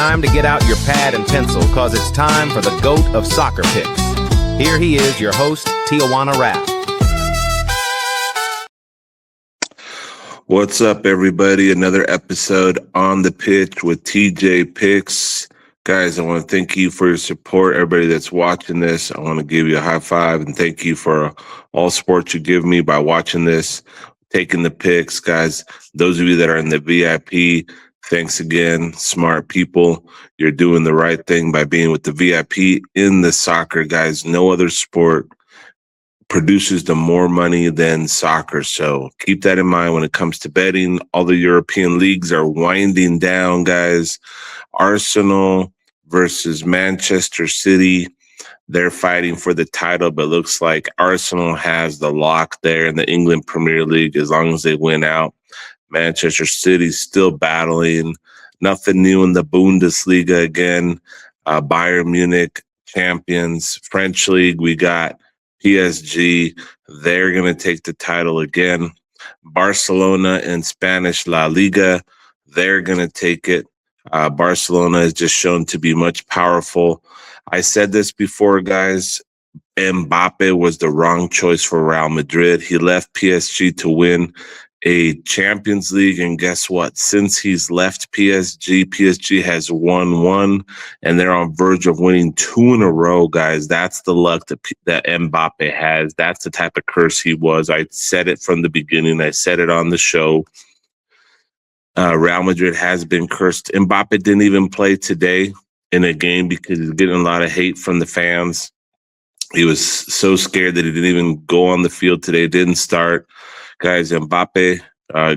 time to get out your pad and pencil, cause it's time for the GOAT of soccer picks. Here he is, your host, Tijuana Rap. What's up, everybody? Another episode on the pitch with TJ Picks. Guys, I want to thank you for your support. Everybody that's watching this, I want to give you a high five and thank you for all support you give me by watching this, taking the picks. Guys, those of you that are in the VIP, thanks again. Smart people, you're doing the right thing by being with the VIP in the soccer, guys. No other sport produces the more money than soccer. So keep that in mind when it comes to betting. All the European leagues are winding down, guys. Arsenal versus Manchester City. They're fighting for the title, but looks like Arsenal has the lock there in the England Premier League as long as they win out. Manchester City's still battling. Nothing new in the Bundesliga again. Bayern Munich champions. French League, we got PSG. They're going to take the title again. Barcelona in Spanish La Liga. They're going to take it. Barcelona is just shown to be much powerful. I said this before, guys. Mbappe was the wrong choice for Real Madrid. He left PSG to win a Champions League, and guess what? Since he's left PSG has won one, and they're on verge of winning two in a row, guys. That's the luck that Mbappe has. That's the type of curse he was. I said it from the beginning. I said it on the show. Real Madrid has been cursed. Mbappe didn't even play today in a game because he's getting a lot of hate from the fans. He was so scared that he didn't even go on the field today, didn't start. Guys, Mbappe,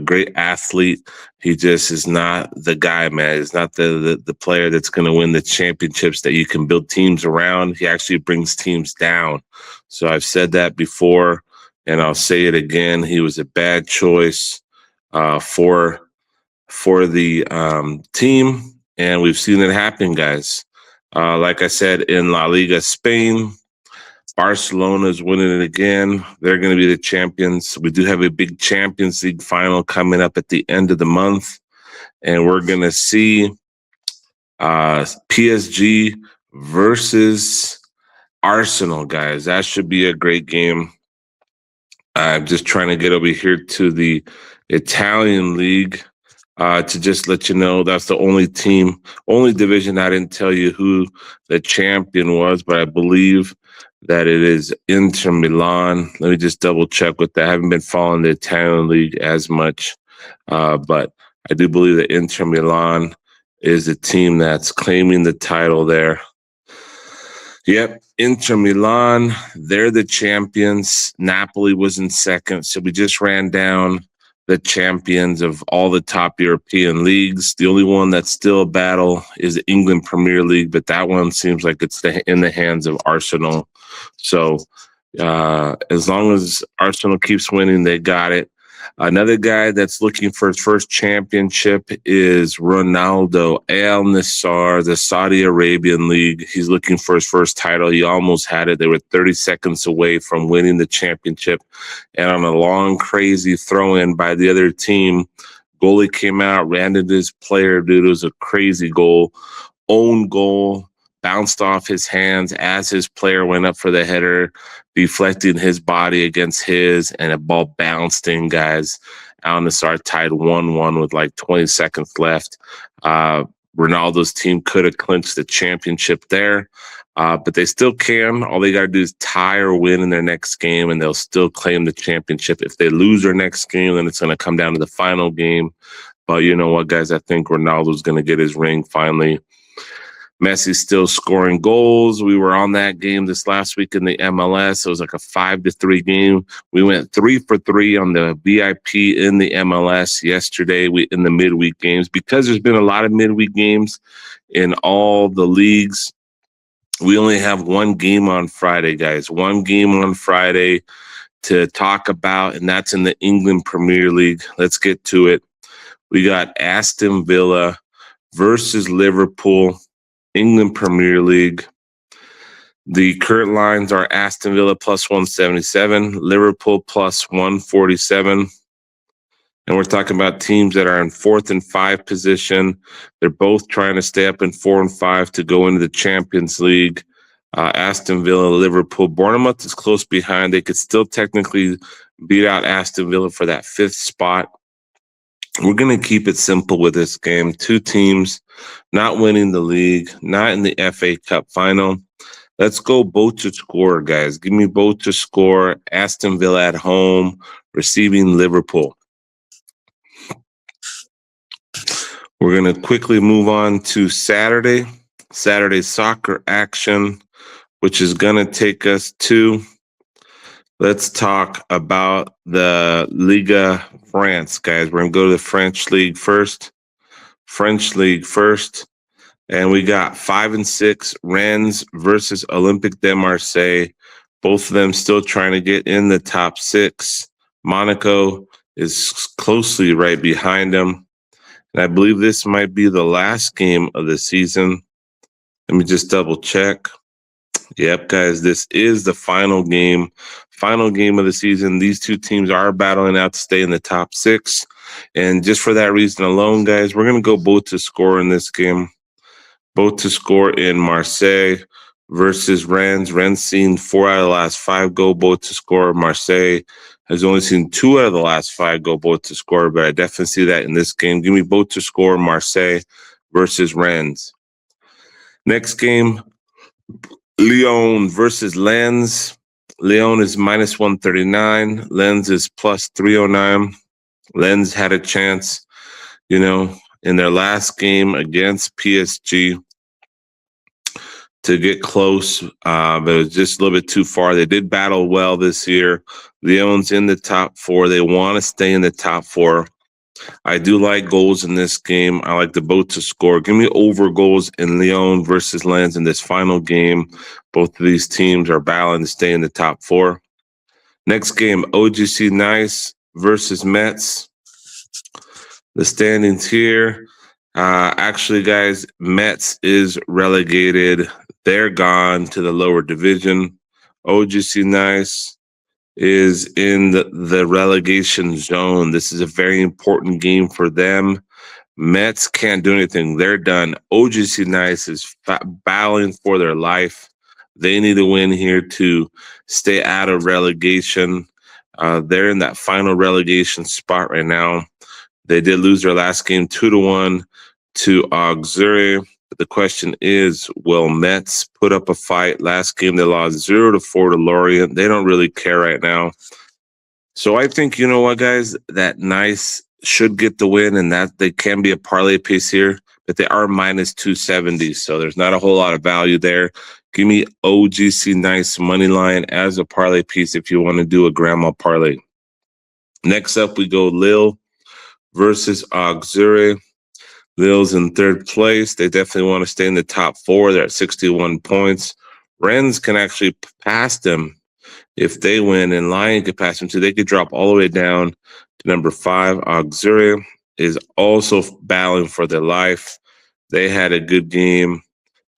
great athlete. He just is not the guy, man. He's not the player that's going to win the championships that you can build teams around. He actually brings teams down. So I've said that before, and I'll say it again. He was a bad choice for the team, and we've seen it happen, guys. Like I said, in La Liga Spain, Barcelona is winning it again. They're going to be the champions. We do have a big Champions League final coming up at the end of the month, and we're going to see PSG versus Arsenal, guys. That should be a great game. I'm just trying to get over here to the Italian League to just let you know that's the only division I didn't tell you who the champion was, but I believe that it is Inter Milan. Let me just double check with that. I haven't been following the Italian League as much, but I do believe that Inter Milan is the team that's claiming the title there. Yep, Inter Milan, they're the champions. Napoli was in second, so we just ran down the champions of all the top European leagues. The only one that's still a battle is the England Premier League, but that one seems like it's in the hands of Arsenal. So as long as Arsenal keeps winning, they got it. Another guy that's looking for his first championship is Ronaldo. Al Nassr, the Saudi Arabian League. He's looking for his first title. He almost had it. They were 30 seconds away from winning the championship. And on a long, crazy throw-in by the other team, goalie came out, ran into his player. Dude, it was a crazy goal. Own goal. Bounced off his hands as his player went up for the header, deflecting his body against his, and a ball bounced in, guys. Al Nassr tied 1-1 with like 20 seconds left. Ronaldo's team could have clinched the championship there, but they still can. All they got to do is tie or win in their next game, and they'll still claim the championship. If they lose their next game, then it's going to come down to the final game. But you know what, guys? I think Ronaldo's going to get his ring finally. Messi's still scoring goals. We were on that game this last week in the MLS. It was like a 5-3 game. We went 3 for 3 on the VIP in the MLS yesterday in the midweek games. Because there's been a lot of midweek games in all the leagues, we only have one game on Friday, guys. One game on Friday to talk about, and that's in the England Premier League. Let's get to it. We got Aston Villa versus Liverpool. England Premier League. The current lines are Aston Villa plus 177, Liverpool plus 147. And we're talking about teams that are in 4th and 5 position. They're both trying to stay up in 4 and 5 to go into the Champions League. Aston Villa, Liverpool. Bournemouth is close behind. They could still technically beat out Aston Villa for that 5th spot. We're going to keep it simple with this game. 2 teams not winning the league, not in the FA Cup final. Let's go both to score, guys. Give me both to score. Aston Villa at home, receiving Liverpool. We're going to quickly move on to Saturday soccer action, which is going to take us to, let's talk about the Liga France, guys. We're going to go to the French League first. And we got 5 and 6 Rennes versus Olympique de Marseille. Both of them still trying to get in the top 6. Monaco is closely right behind them. And I believe this might be the last game of the season. Let me just double check. Yep, guys, this is the final game of the season. These 2 teams are battling out to stay in the top 6. And just for that reason alone, guys, we're going to go both to score in this game. Both to score in Marseille versus Rennes. Rennes seen 4 out of the last 5 go both to score. Marseille has only seen 2 out of the last 5 go both to score, but I definitely see that in this game. Give me both to score, Marseille versus Rennes. Next game, Lyon versus Lens. Lyon is minus 139. Lens is plus 309. Lens had a chance, in their last game against PSG to get close, but it was just a little bit too far. They did battle well this year. Lyon's in the top 4. They want to stay in the top 4. I do like goals in this game. I like the both to score. Give me over goals in Lyon versus Lens in this final game. Both of these teams are battling to stay in the top 4. Next game, OGC Nice versus Metz. The standings here. Actually, guys, Metz is relegated. They're gone to the lower division. OGC Nice is in the relegation zone. This is a very important game for them. Metz can't do anything. They're done. OGC Nice is battling for their life. They need to win here to stay out of relegation. They're in that final relegation spot right now. They did lose their last game 2-1 to Auxerre. The question is, will Metz put up a fight? Last game they lost 0-4 to Lorient. They don't really care right now. So I think, you know what, guys, that Nice should get the win, and that they can be a parlay piece here, but they are minus 270, so there's not a whole lot of value there. Give me OGC Nice money line as a parlay piece if you want to do a grandma parlay. Next up, we go Lille versus Auxerre. Lille's in 3rd place. They definitely want to stay in the top 4. They're at 61 points. Rennes can actually pass them if they win, and Lyon could pass them too. They could drop all the way down to number 5. Auxerre is also battling for their life. They had a good game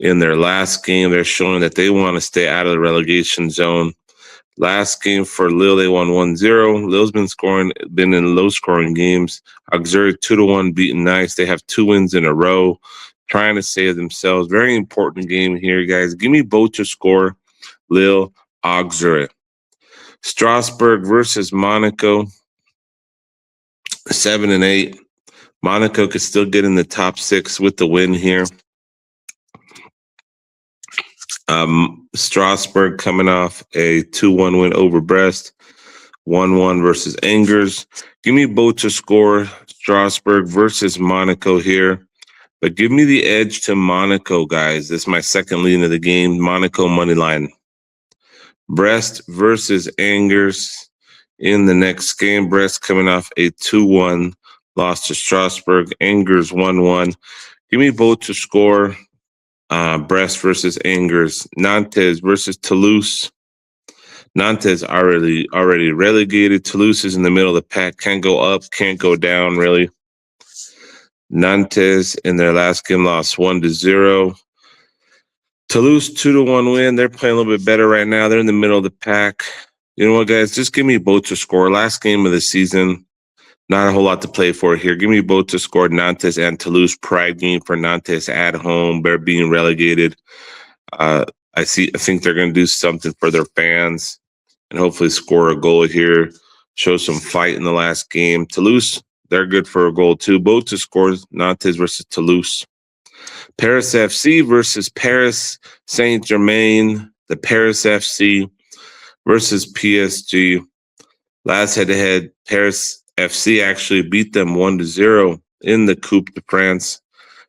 in their last game. They're showing that they want to stay out of the relegation zone. Last game for Lille, they won 1-0. Lille's been in low-scoring games. Auxerre 2-1 beating Nice. They have 2 wins in a row, trying to save themselves. Very important game here, guys. Give me both to score. Lille, Auxerre. Strasbourg versus Monaco. 7 and 8. Monaco could still get in the top 6 with the win here. Strasbourg coming off a 2-1 win over Brest, 1-1 versus Angers. Give me both to score. Strasbourg versus Monaco here, but give me the edge to Monaco, guys. This is my second lead of the game. Monaco money line. Brest versus Angers in the next game. Brest coming off a 2-1 loss to Strasbourg. Angers 1-1. Give me both to score. Brest versus Angers. Nantes versus Toulouse. Nantes already relegated. Toulouse is in the middle of the pack. Can't go up, can't go down, really. Nantes in their last game lost 1-0. Toulouse 2-1 win. They're playing a little bit better right now. They're in the middle of the pack. You know what, guys? Just give me both to score. Last game of the season. Not a whole lot to play for here. Give me both to score. Nantes and Toulouse. Pride game for Nantes at home. They're being relegated. I think they're going to do something for their fans and hopefully score a goal here. Show some fight in the last game. Toulouse, they're good for a goal too. Both to score. Nantes versus Toulouse. Paris FC versus Paris Saint-Germain. The Paris FC versus PSG. Last head-to-head, Paris FC actually beat them 1-0 in the Coupe de France.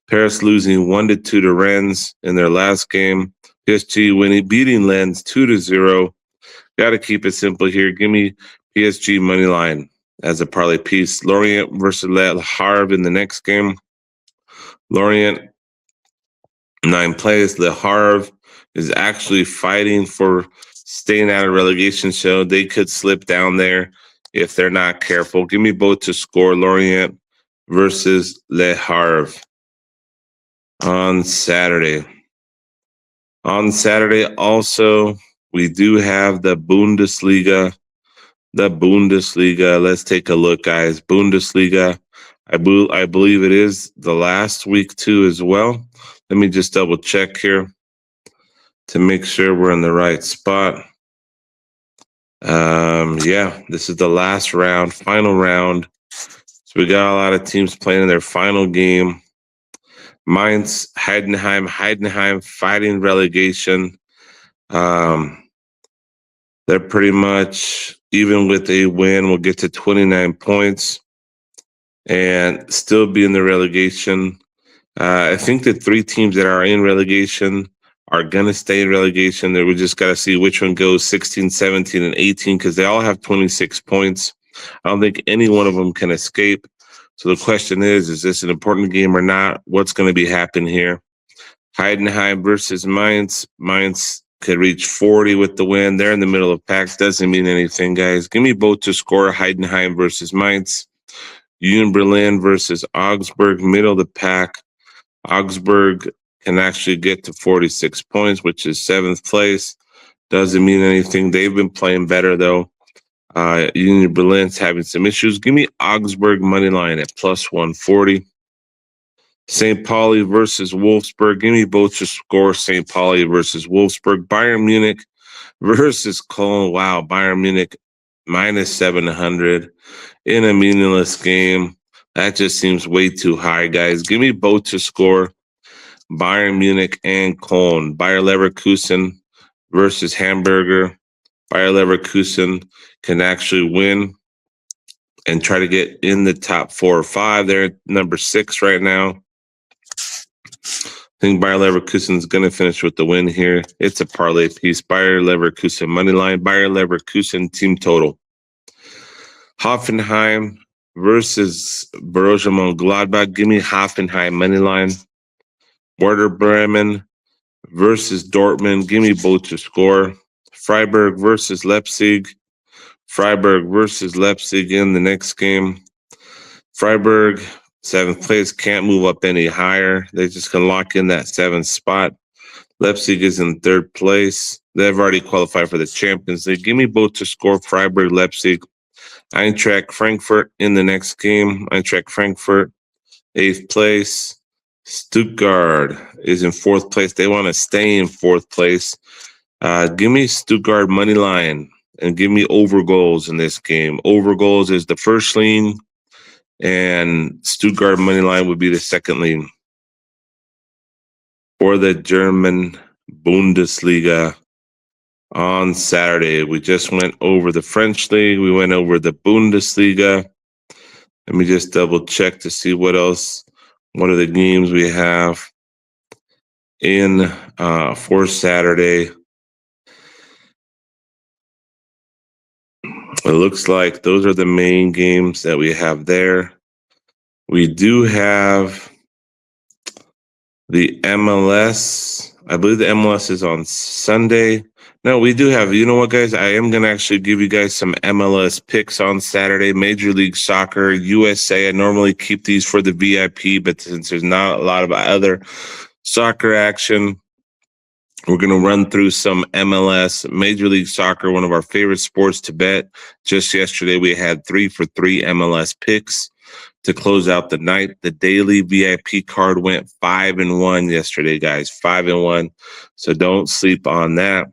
Paris losing 1-2 to Rennes in their last game. PSG beating Lens 2-0. Got to keep it simple here. Give me PSG money line as a parlay piece. Lorient versus Le Havre in the next game. Lorient 9 plays. Le Havre is actually fighting for staying out of relegation, so they could slip down there if they're not careful. Give me both to score. Lorient versus Le Havre on Saturday. On Saturday, also, we do have the Bundesliga. Let's take a look, guys. Bundesliga. I believe it is the last week too as well. Let me just double check here to make sure we're in the right spot. This is the last round, final round. So we got a lot of teams playing in their final game. Mainz, Heidenheim fighting relegation. They're pretty much, even with a win, will get to 29 points and still be in the relegation. I think the 3 teams that are in relegation are going to stay in relegation. We just got to see which one goes 16, 17, and 18 because they all have 26 points. I don't think any one of them can escape. So the question is this an important game or not? What's going to be happening here? Heidenheim versus Mainz. Mainz could reach 40 with the win. They're in the middle of pack. Doesn't mean anything, guys. Give me both to score. Heidenheim versus Mainz. Union Berlin versus Augsburg, middle of the pack. Augsburg can actually get to 46 points, which is 7th place. Doesn't mean anything. They've been playing better, though. Union Berlin's having some issues. Give me Augsburg money line at plus 140. St. Pauli versus Wolfsburg. Give me both to score. St. Pauli versus Wolfsburg. Bayern Munich versus Cologne. Wow, Bayern Munich minus 700 in a meaningless game. That just seems way too high, guys. Give me both to score. Bayern Munich and Cologne. Bayer Leverkusen versus Hamburger. Bayer Leverkusen can actually win and try to get in the top 4 or 5. They're at number 6 right now. I think Bayer Leverkusen is going to finish with the win here. It's a parlay piece. Bayer Leverkusen money line. Bayer Leverkusen team total. Hoffenheim versus Borussia Mönchengladbach. Give me Hoffenheim money line. Werder Bremen versus Dortmund. Give me both to score. Freiburg versus Leipzig. Freiburg versus Leipzig in the next game. Freiburg, 7th place, can't move up any higher. They just can lock in that 7th spot. Leipzig is in 3rd place. They've already qualified for the Champions League. Give me both to score. Freiburg, Leipzig. Eintracht Frankfurt in the next game. Eintracht Frankfurt, 8th place. Stuttgart is in 4th place. They want to stay in 4th place. Give me Stuttgart money line and give me over goals in this game. Over goals is the first lean, and Stuttgart money line would be the second lean. For the German Bundesliga on Saturday, we just went over the French league. We went over the Bundesliga. Let me just double check to see what else. What are the games we have in for Saturday? It looks like those are the main games that we have there. We do have the MLS. I believe the MLS is on Sunday. No, we do have, you know what, guys? I am going to actually give you guys some MLS picks on Saturday. Major League Soccer, USA. I normally keep these for the VIP, but since there's not a lot of other soccer action, We're going to run through some MLS, Major League Soccer, one of our favorite sports to bet. Just yesterday, we had 3 for 3 MLS picks to close out the night. The daily VIP card went 5-1 yesterday, guys, 5-1. So don't sleep on that.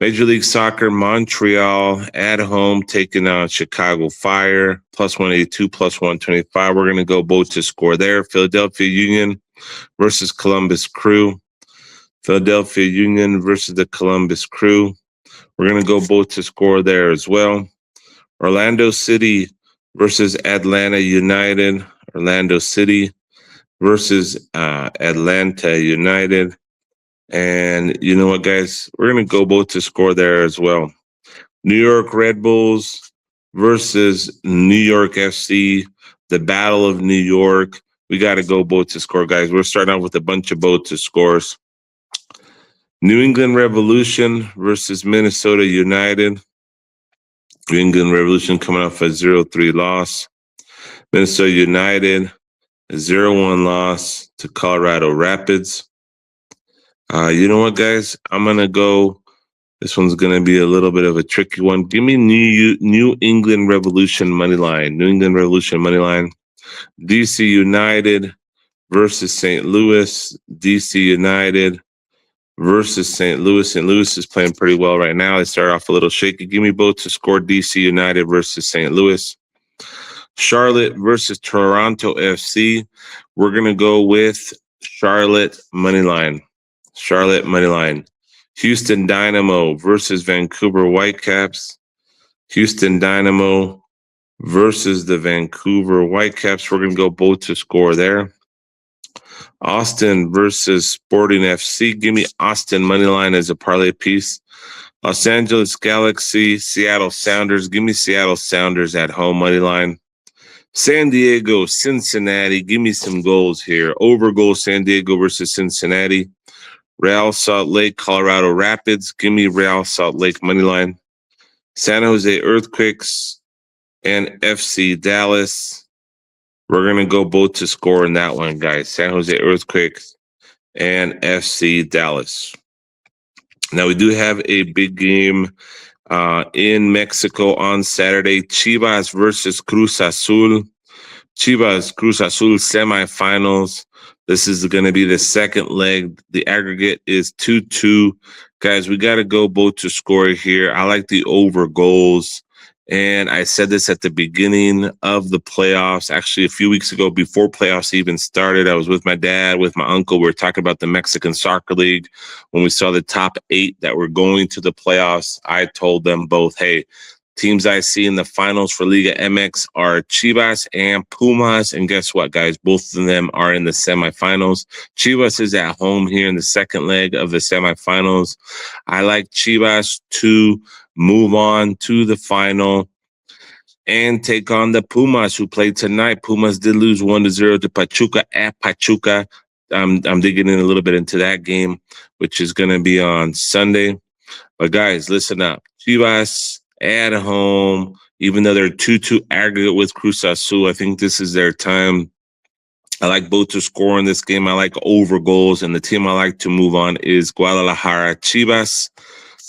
Major League Soccer, Montreal at home taking on Chicago Fire, plus 182, plus 125. We're going to go both to score there. Philadelphia Union versus Columbus Crew. Philadelphia Union versus the Columbus Crew. We're going to go both to score there as well. Orlando City versus Atlanta United. Orlando City versus Atlanta United. And you know what, guys? We're going to go both to score there as well. New York Red Bulls versus New York FC. The Battle of New York. We got to go both to score, guys. We're starting out with a bunch of both to scores. New England Revolution versus Minnesota United. New England Revolution coming off a 0-3 loss. Minnesota United, a 0-1 loss to Colorado Rapids. You know what, guys? I'm going to go. This one's going to be a little bit of a tricky one. Give me New England Revolution money line. New England Revolution money line. DC United versus St. Louis. DC United versus St. Louis. St. Louis is playing pretty well right now. They start off a little shaky. Give me both to score DC United versus St. Louis. Charlotte versus Toronto FC. We're going to go with Charlotte money line. Charlotte money line. Houston Dynamo versus Vancouver Whitecaps. Houston Dynamo versus the Vancouver Whitecaps. We're going to go both to score there. Austin versus Sporting FC. Give me Austin money line as a parlay piece. Los Angeles Galaxy, Seattle Sounders. Give me Seattle Sounders at home money line. San Diego, Cincinnati. Give me some goals here. Over goal, San Diego versus Cincinnati. Real Salt Lake, Colorado Rapids. Give me Real Salt Lake money line. San Jose Earthquakes and FC Dallas. We're going to go both to score in that one, guys. San Jose Earthquakes and FC Dallas. Now, we do have a big game in Mexico on Saturday. Chivas versus Cruz Azul. Chivas, Cruz Azul semifinals. This is going to be the second leg. The aggregate is 2-2. Guys, we got to go both to score here. I like the over goals. And I said this at the beginning of the playoffs, actually a few weeks ago, before playoffs even started. I was with my dad, with my uncle. We were talking about the Mexican Soccer League. When we saw the top 8 that were going to the playoffs, I told them both, hey, teams I see in the finals for Liga MX are Chivas and Pumas. And guess what, guys? Both of them are in the semifinals. Chivas is at home here in the second leg of the semifinals. I like Chivas to move on to the final and take on the Pumas, who played tonight. Pumas did lose 1-0 to Pachuca at Pachuca. I'm digging in a little bit into that game, which is going to be on Sunday. But guys, listen up. Chivas at home, even though they're 2-2 aggregate with Cruz Azul, I think this is their time. I like both to score in this game. I like over goals, and the team I like to move on is Guadalajara Chivas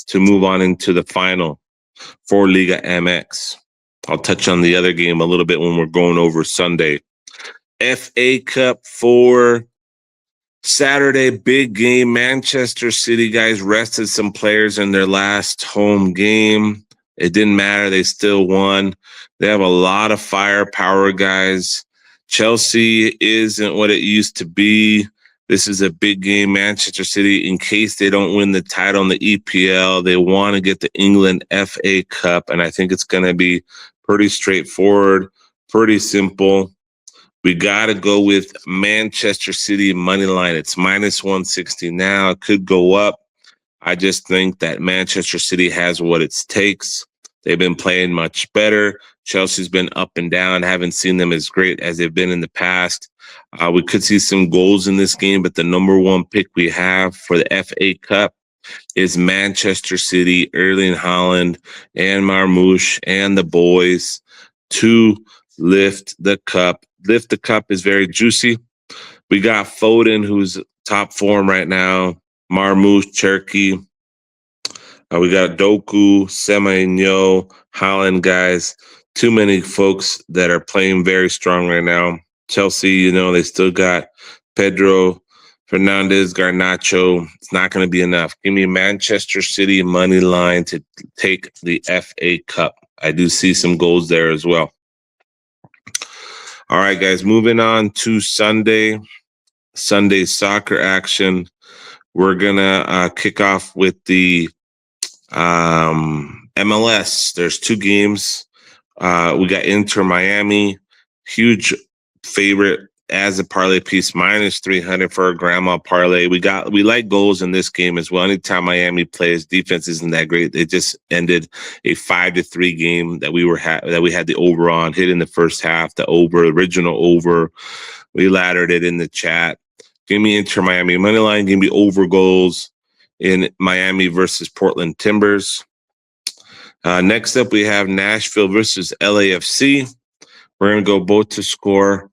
to move on into the final for Liga MX. I'll touch on the other game a little bit when we're going over Sunday. FA Cup for Saturday, big game. Manchester City, guys, rested some players in their last home game. It didn't matter. They still won. They have a lot of firepower, guys. Chelsea isn't what it used to be. This is a big game. Manchester City, in case they don't win the title in the EPL, they want to get the England FA Cup, and I think it's going to be pretty straightforward, pretty simple. We got to go with Manchester City money line. It's minus 160 now. It could go up. I just think that Manchester City has what it takes. They've been playing much better. Chelsea's been up and down. Haven't seen them as great as they've been in the past. We could see some goals in this game, but the number one pick we have for the FA Cup is Manchester City, Erling Haaland, and Marmoush, and the boys to lift the cup. Lift the cup is very juicy. We got Foden, who's top form right now. Marmouche, Cherokee. We got Doku, Semenyo, Holland, guys. Too many folks that are playing very strong right now. Chelsea, they still got Pedro, Fernandez, Garnacho. It's not going to be enough. Give me Manchester City money line to take the FA Cup. I do see some goals there as well. All right, guys, moving on to Sunday soccer action. We're going to kick off with the MLS. There's 2 games. We got Inter Miami, huge favorite as a parlay piece, minus 300 for a grandma parlay. We like goals in this game as well. Anytime Miami plays, defense isn't that great. They just ended a 5-3 game that we had the over on, hit in the first half, the original over. We laddered it in the chat. Give me Inter Miami money line. Give me over goals in Miami versus Portland Timbers. Next up, we have Nashville versus LAFC. We're going to go both to score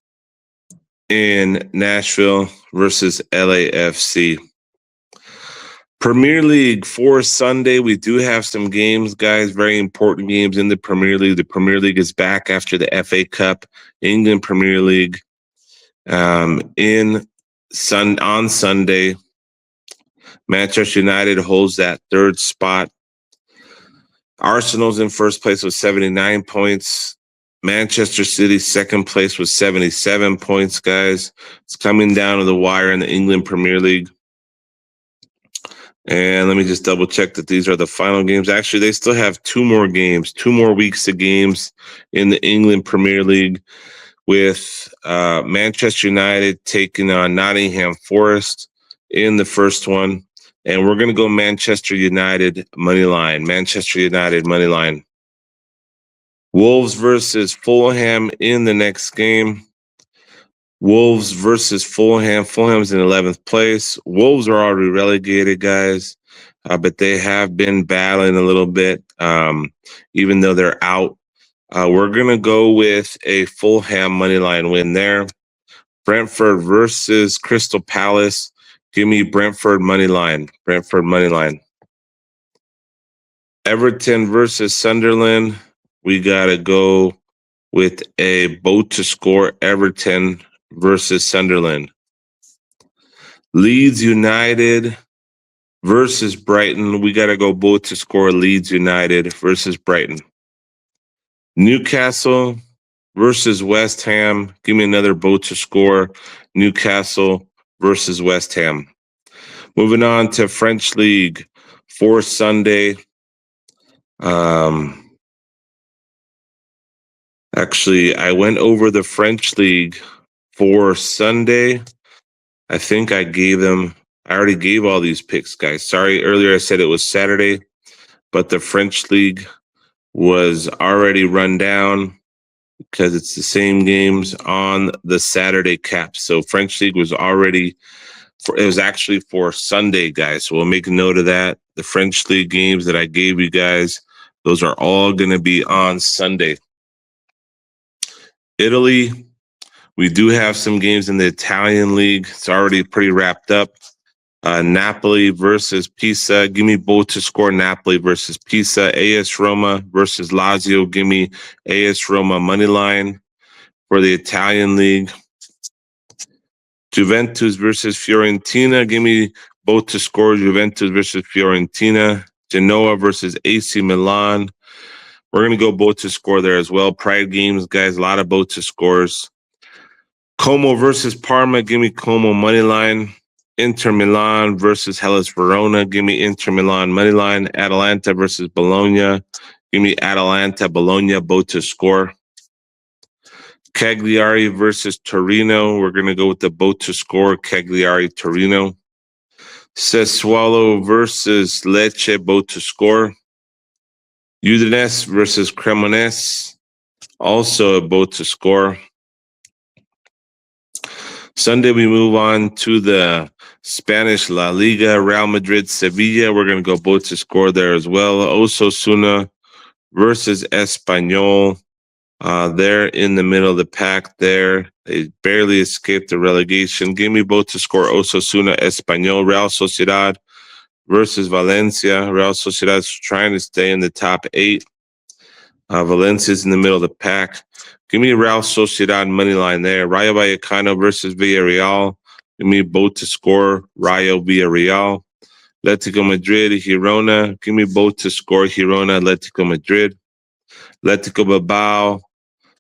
in Nashville versus LAFC. Premier League for Sunday. We do have some games, guys, very important games in the Premier League. The Premier League is back after the FA Cup, England Premier League. On Sunday, Manchester United holds that 3rd spot. Arsenal's in first place with 79 points. Manchester City, 2nd place with 77 points, guys. It's coming down to the wire in the England Premier League. And let me just double check that these are the final games. Actually, they still have 2 more games, 2 more weeks of games in the England Premier League, with Manchester United taking on Nottingham Forest in the first one. And we're going to go Manchester United money line. Manchester United money line. Wolves versus Fulham in the next game. Wolves versus Fulham. Fulham's in 11th place. Wolves are already relegated, guys, but they have been battling a little bit, even though they're out. We're going to go with a Fulham money line win there. Brentford versus Crystal Palace. Give me Brentford money line. Brentford money line. Everton versus Sunderland. We got to go with a both to score Everton versus Sunderland. Leeds United versus Brighton. We got to go both to score Leeds United versus Brighton. Newcastle versus West Ham. Give me another both to score Newcastle versus West Ham. Moving on to French League for Sunday. Actually, I went over the French League for Sunday. I think I already gave all these picks, guys. Sorry, earlier I said it was Saturday, but the French League was already run down because it's the same games on the Saturday cap. So French League was actually for Sunday, guys. So we'll make a note of that. The French League games that I gave you guys, those are all going to be on Sunday. Italy, we do have some games in the Italian league. It's already pretty wrapped up. Napoli versus Pisa. Give me both to score Napoli versus Pisa. AS Roma versus Lazio. Give me AS Roma money line for the Italian league. Juventus versus Fiorentina. Give me both to score Juventus versus Fiorentina. Genoa versus AC Milan. We're going to go both to score there as well. Pride games, guys, a lot of both to scores. Como versus Parma. Give me Como money line. Inter Milan versus Hellas Verona. Give me Inter Milan money line. Atalanta versus Bologna. Give me Atalanta, Bologna, both to score. Cagliari versus Torino. We're going to go with the both to score. Cagliari, Torino. Sassuolo versus Lecce, both to score. Udinese versus Cremonese, also a both to score. Sunday, we move on to the Spanish La Liga, Real Madrid, Sevilla. We're going to go both to score there as well. Osasuna versus Espanyol. They're in the middle of the pack there. They barely escaped the relegation. Give me both to score Osasuna, Espanyol. Real Sociedad versus Valencia. Real Sociedad's trying to stay in the top 8. Valencia's in the middle of the pack. Give me Real Sociedad money line there. Rayo Vallecano versus Villarreal. Give me both to score. Rayo Villarreal. Atletico Madrid, Girona. Give me both to score. Girona, Atletico Madrid. Atletico Bilbao,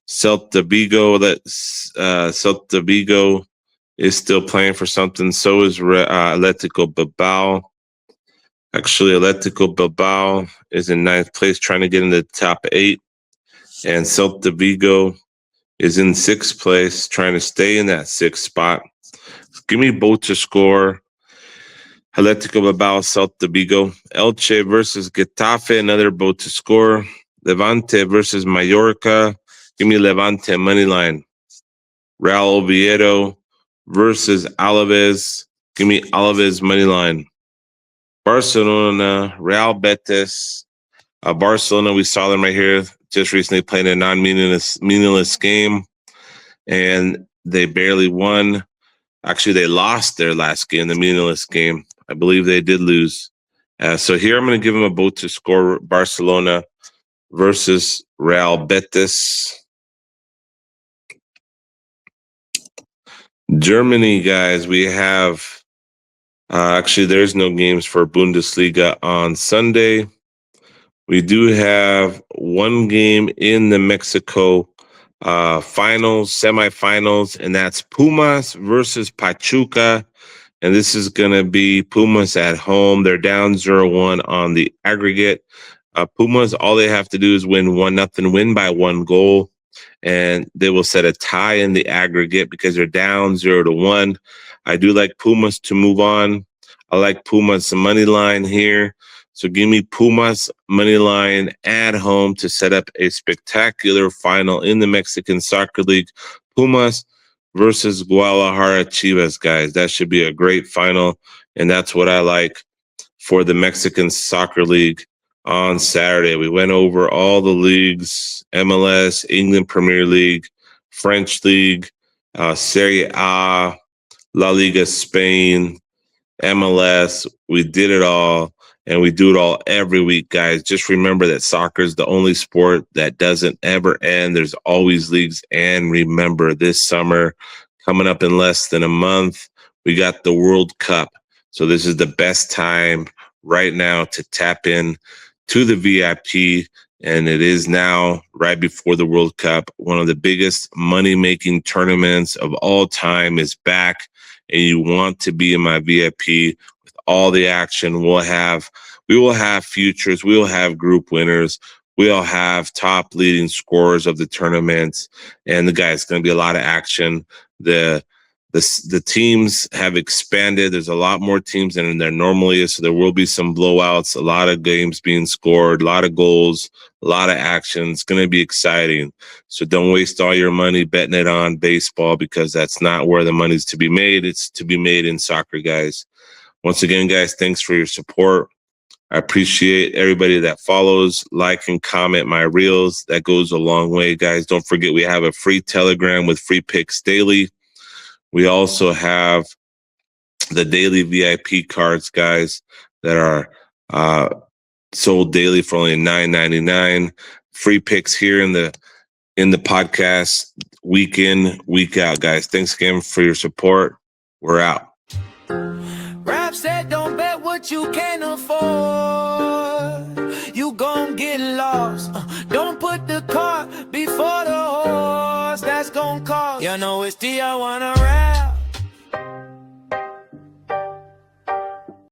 Celta Vigo. Celta Vigo is still playing for something. So is Atletico Bilbao. Actually, Atletico Bilbao is in 9th place, trying to get in the top 8. And Celta Vigo is in 6th place, trying to stay in that 6th spot. Give me both to score. Atletico Bilbao, Celta Vigo. Elche versus Getafe, another both to score. Levante versus Mallorca. Give me Levante money line. Real Oviedo versus Alaves. Give me Alaves money line. Barcelona, Real Betis. Barcelona, we saw them right here just recently playing a meaningless game, and they barely won. Actually, they lost their last game, the meaningless game. I believe they did lose. So here I'm going to give them a vote to score Barcelona versus Real Betis. Germany, guys, we have actually there's no games for Bundesliga on Sunday. We do have one game in the Mexico semifinals, and that's Pumas versus Pachuca. And this is going to be Pumas at home. They're down 0-1 on the aggregate. Pumas, all they have to do is win 1-0, win by 1 goal, and they will set a tie in the aggregate because they're down 0-1. I do like Pumas to move on. I like Pumas money line here. So give me Pumas money line at home to set up a spectacular final in the Mexican Soccer League. Pumas versus Guadalajara Chivas, guys. That should be a great final, and that's what I like for the Mexican Soccer League on Saturday. We went over all the leagues: MLS, England Premier League, French League, Serie A, La Liga Spain, MLS. We did it all, and we do it all every week, guys. Just remember that soccer is the only sport that doesn't ever end. There's always leagues. And remember, this summer, coming up in less than a month, we got the World Cup. So this is the best time right now to tap in to the VIP. And it is now right before the World Cup. One of the biggest money-making tournaments of all time is back, and you want to be in my VIP with all the action. We will have futures. We will have group winners. We'll have top leading scorers of the tournaments. And the guys, it's going to be a lot of action. The teams have expanded. There's a lot more teams than there normally is. So there will be some blowouts, a lot of games being scored, a lot of goals, a lot of action. It's going to be exciting. So don't waste all your money betting it on baseball, because that's not where the money's to be made. It's to be made in soccer, guys. Once again, guys, thanks for your support. I appreciate everybody that follows, like, and comment my reels. That goes a long way, guys. Don't forget, we have a free Telegram with free picks daily. We also have the daily VIP cards, guys, that are sold daily for only $9.99. Free picks here in the podcast, week in, week out, guys. Thanks again for your support. We're out. Rap said, don't bet what you can't afford. You gon' get lost. Don't put the cart before the horse. That's gon' cost. You know it's I wanna rap.